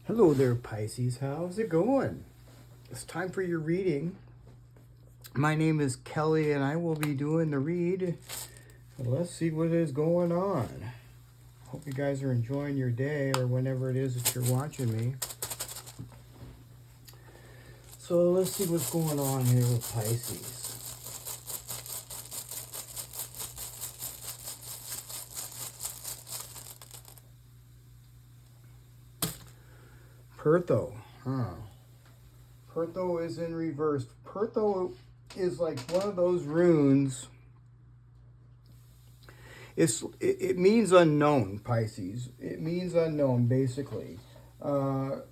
Hello there, Pisces. How's it going? It's time for your reading. My name is Kelly, and I will be doing the read. Let's see what is going on. Hope you guys are enjoying your day or whenever it is that you're watching me. So let's see what's going on here with Pisces. Pertho. Pertho is in reverse. Pertho is like one of those runes. It means unknown, Pisces. It means unknown, basically. But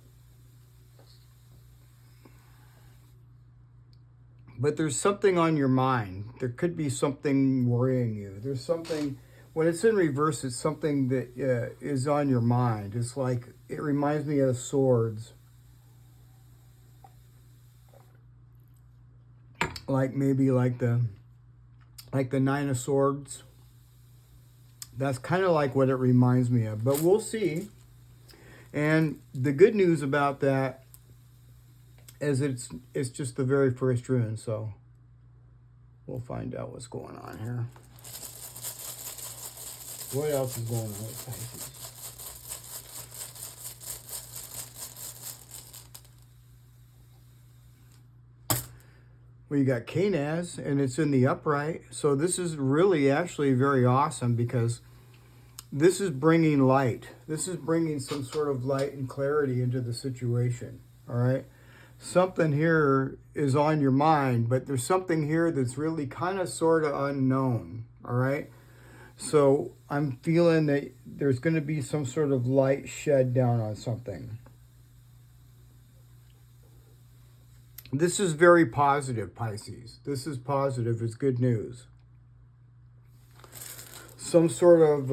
there's something on your mind. There could be something worrying you. There's something, when it's in reverse, it's something that is on your mind. It's like, it reminds me of swords. Like maybe like the Nine of Swords. That's kind of like what it reminds me of. But we'll see. And the good news about that is it's just the very first rune, so we'll find out what's going on here. What else is going on with Pisces? Well, you got Canaz, and it's in the upright. So this is really actually very awesome because this is bringing light. This is bringing some sort of light and clarity into the situation, all right? Something here is on your mind, but there's something here that's really kind of sort of unknown, all right? So I'm feeling that there's going to be some sort of light shed down on something. This is very positive, Pisces. This is positive. It's good news. Some sort of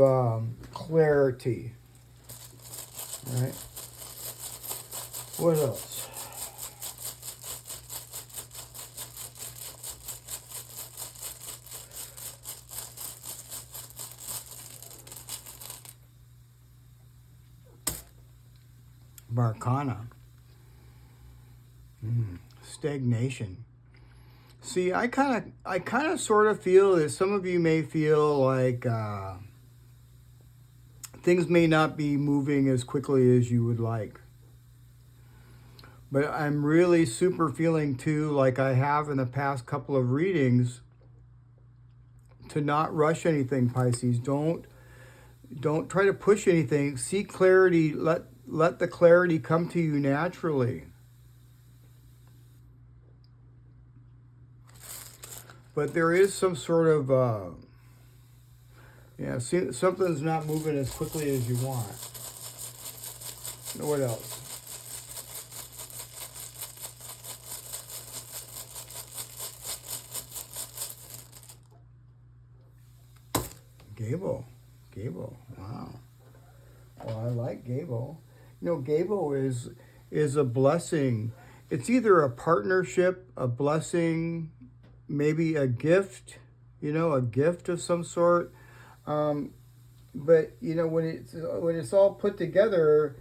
clarity. All right. What else? Barcana. Stagnation. See, I kind of sort of feel that some of you may feel like things may not be moving as quickly as you would like. But I'm really super feeling too, like I have in the past couple of readings, to not rush anything, Pisces. Don't try to push anything. Seek clarity. Let the clarity come to you naturally. But there is some sort of, something's not moving as quickly as you want. What else? Gable, wow. Well, I like Gable. You know, Gable is a blessing. It's either a partnership, a blessing, maybe a gift, a gift of some sort. But when it's all put together,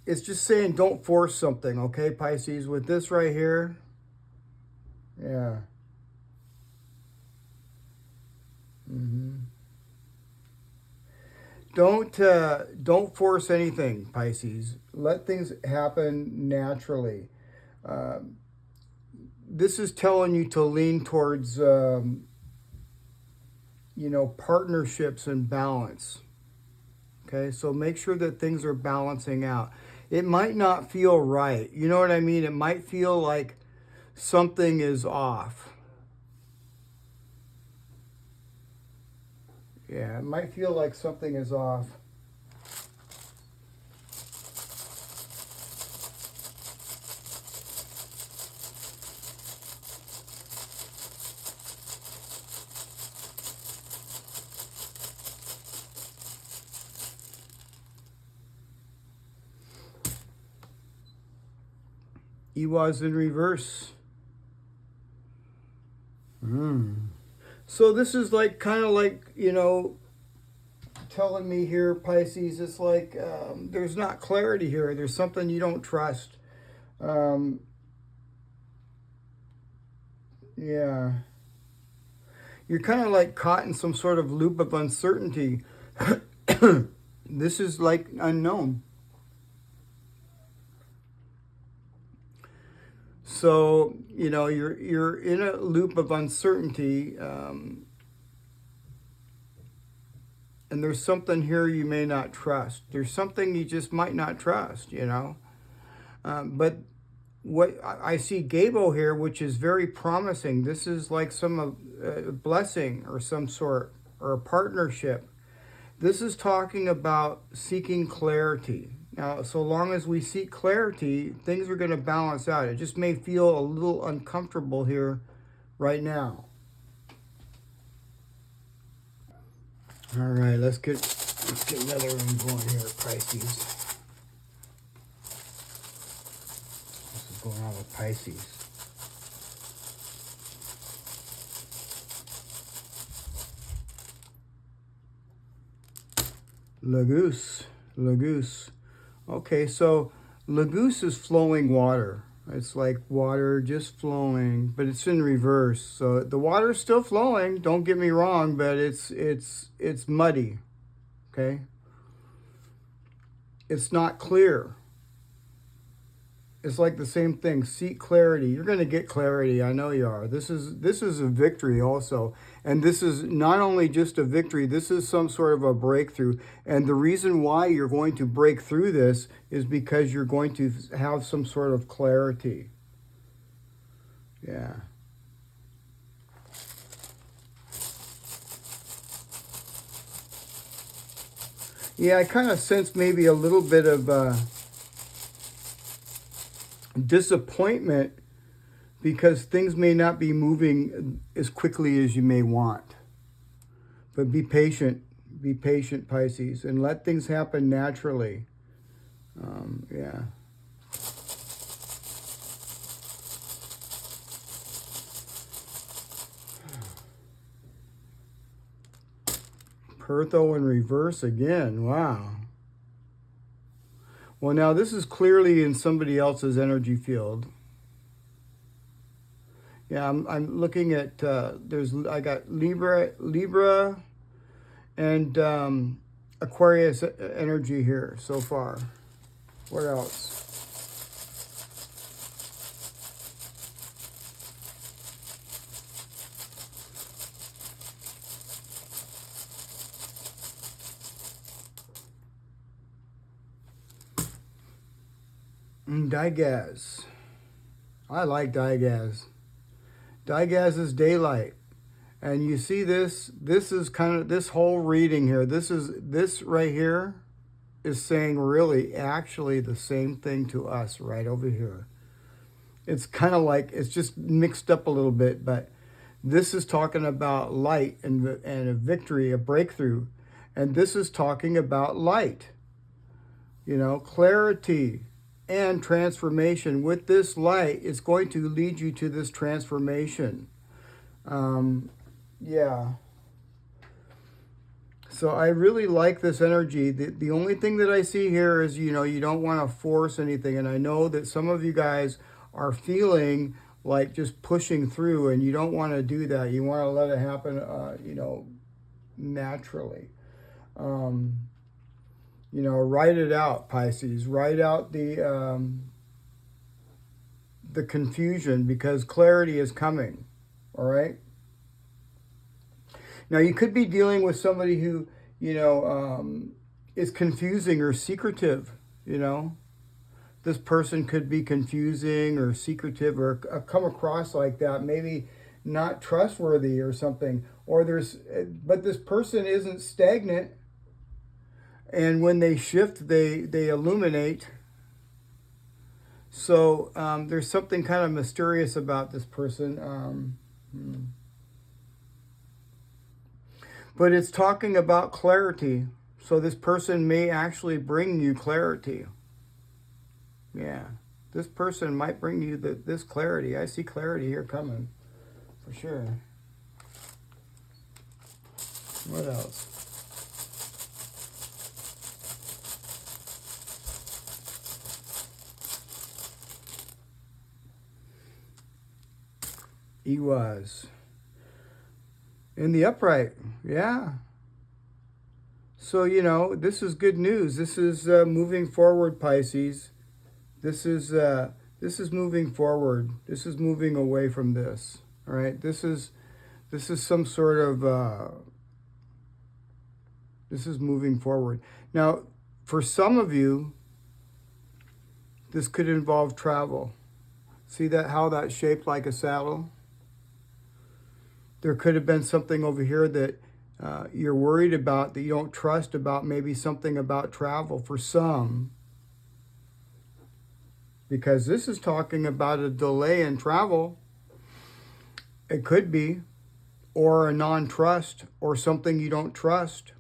it's just saying don't force something, okay, Pisces? With this right here, yeah. Don't force anything, Pisces. Let things happen naturally. This is telling you to lean towards, partnerships and balance. Okay, so make sure that things are balancing out. It might not feel right. You know what I mean? It might feel like something is off. Yeah, it might feel like something is off. Ewa's in reverse. So this is like kind of like, telling me here, Pisces, it's like there's not clarity here. There's something you don't trust. Yeah. You're kind of like caught in some sort of loop of uncertainty. This is like unknown. So, you know, you're in a loop of uncertainty, and there's something here you may not trust. There's something you just might not trust, you know. But what I see Gabo here, which is very promising. This is like some blessing or some sort, or a partnership. This is talking about seeking clarity. Now, so long as we seek clarity, things are going to balance out. It just may feel a little uncomfortable here right now. All right, let's get another one going here, Pisces. This is going on with Pisces. Lagoose. Okay, so Lagoose is flowing water. It's like water just flowing, but it's in reverse. So the water's still flowing, don't get me wrong, but it's muddy. Okay? It's not clear. It's like the same thing. Seek clarity. You're going to get clarity. I know you are. This is a victory also. And this is not only just a victory, this is some sort of a breakthrough. And the reason why you're going to break through this is because you're going to have some sort of clarity. Yeah. Yeah, I kind of sense maybe a little bit of disappointment because things may not be moving as quickly as you may want. But be patient, Pisces, and let things happen naturally. Yeah. Pertho in reverse again. Wow. Well, now this is clearly in somebody else's energy field. Yeah, I'm looking at I got Libra and Aquarius energy here so far. What else? Digaz. I like Digaz. Digaz is daylight. And you see this is kind of this whole reading here. This right here is saying really actually the same thing to us right over here. It's kind of like it's just mixed up a little bit, but this is talking about light and a victory, a breakthrough. And this is talking about light. You know, clarity and transformation. With this light, it's going to lead you to this transformation. Yeah. So I really like this energy. The only thing that I see here is, you know, you don't want to force anything. And I know that some of you guys are feeling like just pushing through, and you don't want to do that. You want to let it happen, you know, naturally. You know, write it out, Pisces. Write out the confusion, because clarity is coming. All right? Now, you could be dealing with somebody who, you know, is confusing or secretive, you know. This person could be confusing or secretive or come across like that, maybe not trustworthy or something. But this person isn't stagnant. And when they shift, they illuminate. So there's something kind of mysterious about this person. But it's talking about clarity. So this person may actually bring you clarity. Yeah. This person might bring you this clarity. I see clarity here coming. For sure. What else? He was. In the upright, yeah. So, you know, this is good news. This is moving forward, Pisces. This is moving forward. This is moving away from this. All right. This is some sort of this is moving forward. Now, for some of you, this could involve travel. See that how that's shaped like a saddle? There could have been something over here that you're worried about, that you don't trust about, maybe something about travel for some. Because this is talking about a delay in travel. It could be, or a non-trust, or something you don't trust.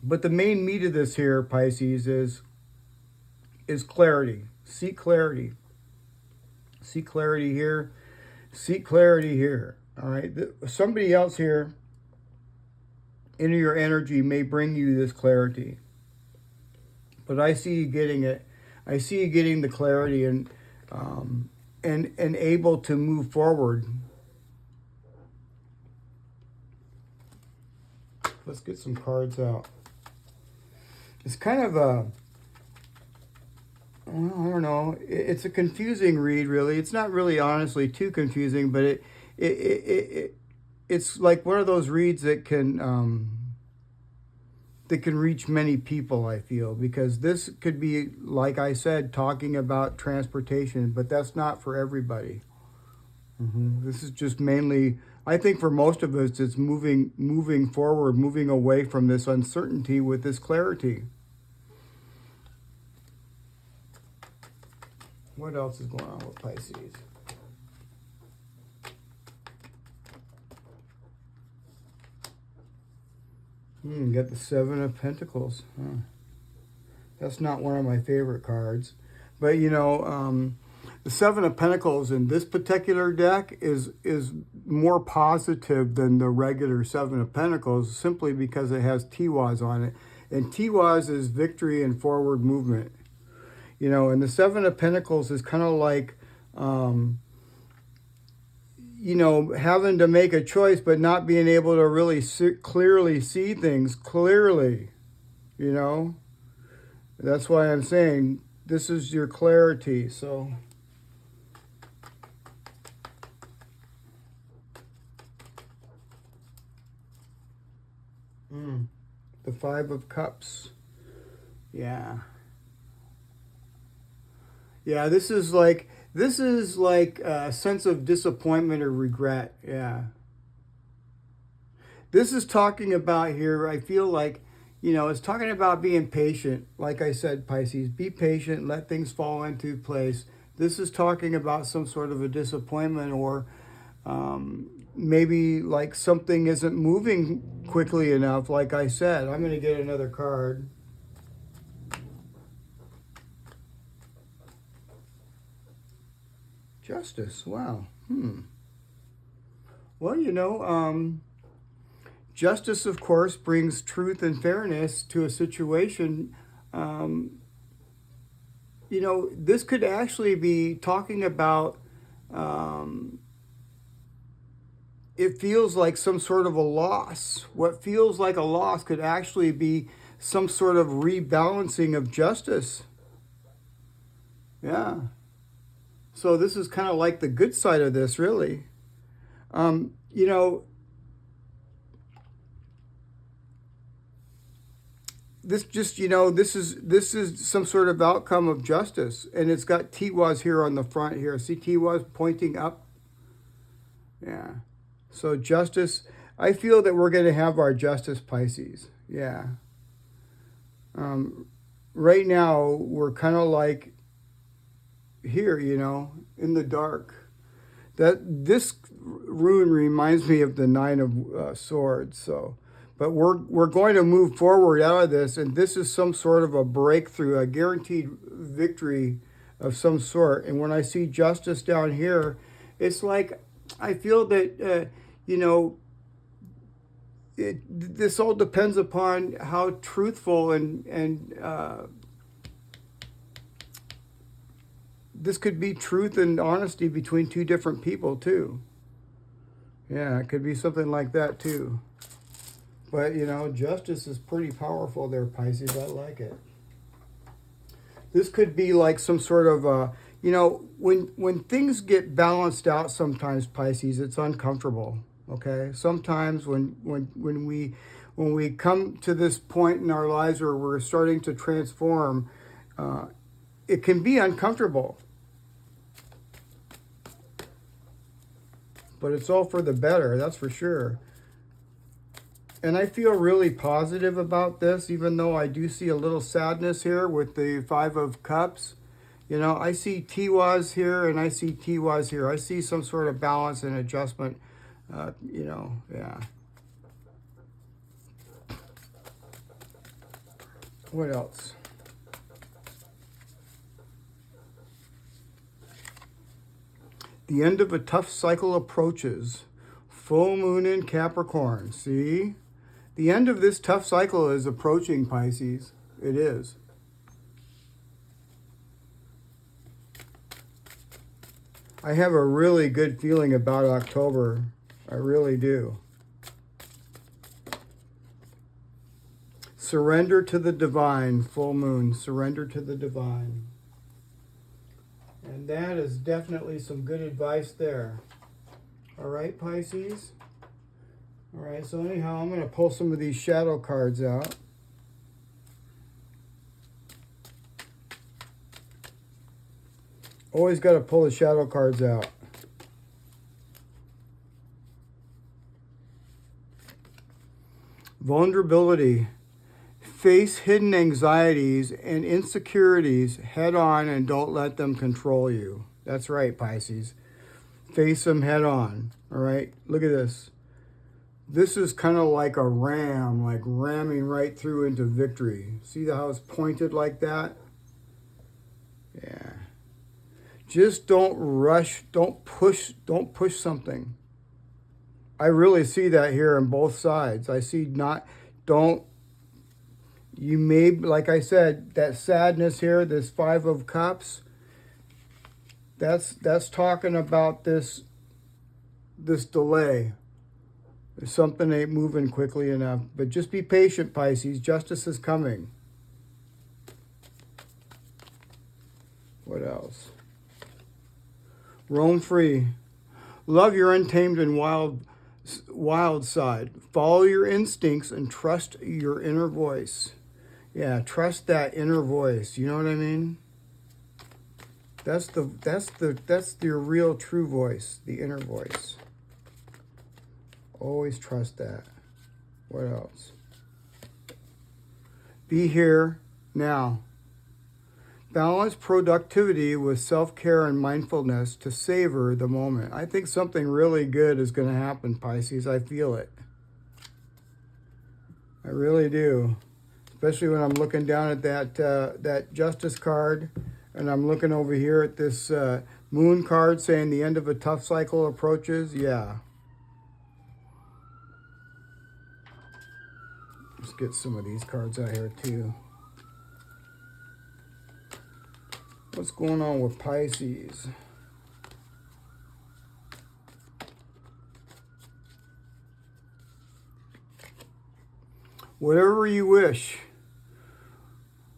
But the main meat of this here, Pisces, is clarity. Seek clarity. Seek clarity here. Seek clarity here. All right. Somebody else here in your energy may bring you this clarity. But I see you getting it. I see you getting the clarity and able to move forward. Let's get some cards out. It's kind of a, I don't know. It's a confusing read, really. It's not really, honestly, too confusing, but it's like one of those reads that can reach many people, I feel, because this could be, like I said, talking about transportation, but that's not for everybody. This is just mainly, I think for most of us, it's moving forward, moving away from this uncertainty with this clarity. What else is going on with Pisces? Got the Seven of Pentacles. That's not one of my favorite cards. But, you know, the Seven of Pentacles in this particular deck is more positive than the regular Seven of Pentacles, simply because it has Tiwaz on it. And Tiwaz is victory and forward movement. You know, and the Seven of Pentacles is kind of like, you know, having to make a choice, but not being able to really clearly see things clearly, you know. That's why I'm saying this is your clarity, so. The Five of Cups. Yeah. Yeah, this is like a sense of disappointment or regret. Yeah. This is talking about here, I feel like, you know, it's talking about being patient. Like I said, Pisces, be patient, let things fall into place. This is talking about some sort of a disappointment, or maybe like something isn't moving quickly enough. Like I said, I'm going to get another card. Justice. Wow. Well, you know, justice, of course, brings truth and fairness to a situation. You know, this could actually be talking about, it feels like some sort of a loss. What feels like a loss could actually be some sort of rebalancing of justice. Yeah. So this is kind of like the good side of this, really. You know, this just, you know, this is some sort of outcome of justice, and it's got Tiwaz here on the front here. See Tiwaz pointing up? Yeah. So justice, I feel that we're going to have our justice, Pisces. Yeah. Right now, we're kind of like here, you know, in the dark. This rune reminds me of the Nine of Swords. So, but we're going to move forward out of this, and this is some sort of a breakthrough, a guaranteed victory of some sort. And when I see justice down here, it's like I feel that you know, this all depends upon how truthful and this could be truth and honesty between two different people too. Yeah, it could be something like that too. But, you know, justice is pretty powerful there, Pisces. I like it. This could be like some sort of, you know, when things get balanced out sometimes, Pisces, it's uncomfortable, okay? Sometimes when we come to this point in our lives where we're starting to transform, it can be uncomfortable. But it's all for the better, that's for sure. And I feel really positive about this, even though I do see a little sadness here with the Five of Cups. You know, I see Tiwas here and I see Tiwas here. I see some sort of balance and adjustment, you know, yeah. What else? The end of a tough cycle approaches. Full moon in Capricorn, see? The end of this tough cycle is approaching, Pisces. It is. I have a really good feeling about October. I really do. Surrender to the divine, full moon. Surrender to the divine. And that is definitely some good advice there. All right, Pisces? All right, so anyhow, I'm going to pull some of these shadow cards out. Always got to pull the shadow cards out. Vulnerability. Face hidden anxieties and insecurities head on and don't let them control you. That's right, Pisces. Face them head on. All right, look at this. This is kind of like a ram, like ramming right through into victory. See how it's pointed like that? Yeah. Just don't rush, don't push something. I really see that here on both sides. I see you may, like I said, that sadness here, this Five of Cups, that's talking about this delay. Something ain't moving quickly enough. But just be patient, Pisces. Justice is coming. What else? Roam free. Love your untamed and wild side. Follow your instincts and trust your inner voice. Yeah, trust that inner voice. You know what I mean? That's your real true voice, the inner voice. Always trust that. What else? Be here now. Balance productivity with self-care and mindfulness to savor the moment. I think something really good is going to happen, Pisces. I feel it. I really do. Especially when I'm looking down at that Justice card, and I'm looking over here at this Moon card saying the end of a tough cycle approaches. Yeah. Let's get some of these cards out here too. What's going on with Pisces? Whatever you wish.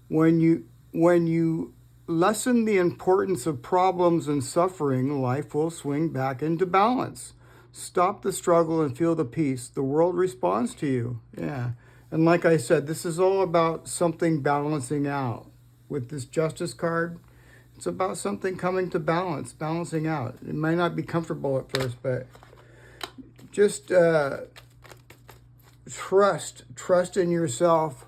When you lessen the importance of problems and suffering, life will swing back into balance. Stop the struggle and feel the peace. The world responds to you. Yeah. And like I said, this is all about something balancing out. With this Justice card, it's about something coming to balance, balancing out. It might not be comfortable at first, but just trust in yourself.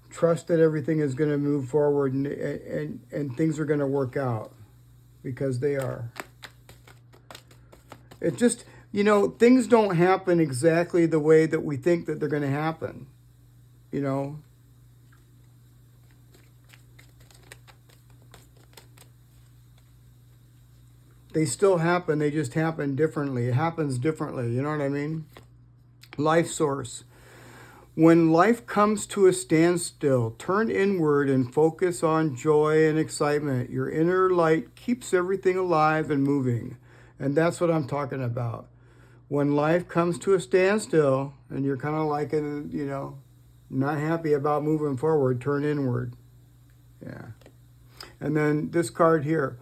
Trust that everything is going to move forward and things are going to work out, because they are. It just, you know, things don't happen exactly the way that we think that they're going to happen, you know. They still happen, they just happen differently. It happens differently, you know what I mean? Life source. When life comes to a standstill, turn inward and focus on joy and excitement. Your inner light keeps everything alive and moving. And that's what I'm talking about. When life comes to a standstill and you're kind of like, not happy about moving forward, turn inward. Yeah. And then this card here.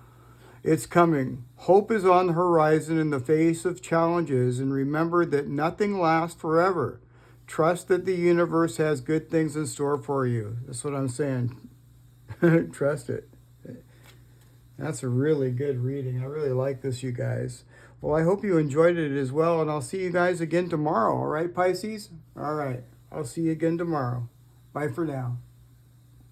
It's coming. Hope is on the horizon in the face of challenges, and remember that nothing lasts forever. Trust that the universe has good things in store for you. That's what I'm saying. Trust it. That's a really good reading. I really like this, you guys. Well, I hope you enjoyed it as well, and I'll see you guys again tomorrow. All right, Pisces? All right. I'll see you again tomorrow. Bye for now.